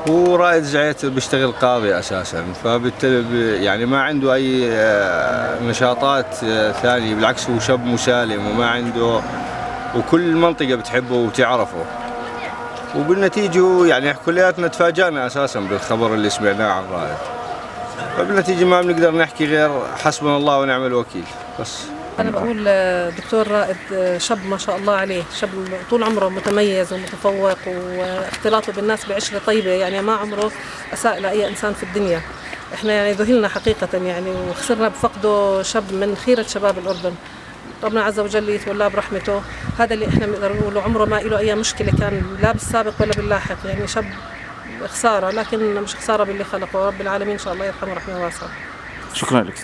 هو رائد زعيت بيشتغل قاضي اساسا، فبالتالي يعني ما عنده اي نشاطات ثانيه، بالعكس هو شاب مسالم وما عنده، وكل المنطقه بتحبه وتعرفه. وبالنتيجه يعني كلياتنا تفاجأنا اساسا بالخبر اللي سمعناه عن رائد، فبالنتيجه ما بنقدر نحكي غير حسبنا الله ونعم الوكيل بس. أنا بقول دكتور رائد شاب ما شاء الله عليه، شاب طول عمره متميز ومتفوق، واختلاطه بالناس بعشرة طيبة، يعني ما عمره أساء لأي إنسان في الدنيا. إحنا يعني ذهلنا حقيقة يعني، وخسرنا بفقده شاب من خيرة شباب الأردن. ربنا عز وجل يتولاه برحمته. هذا اللي إحنا بنقدر نقوله، عمره ما له أي مشكلة كان لا بالسابق ولا باللاحق، يعني شاب خسارة، لكن مش خسارة باللي خلقه رب العالمين، إن شاء الله يرحمه رحمة واسعة. شكرا لك.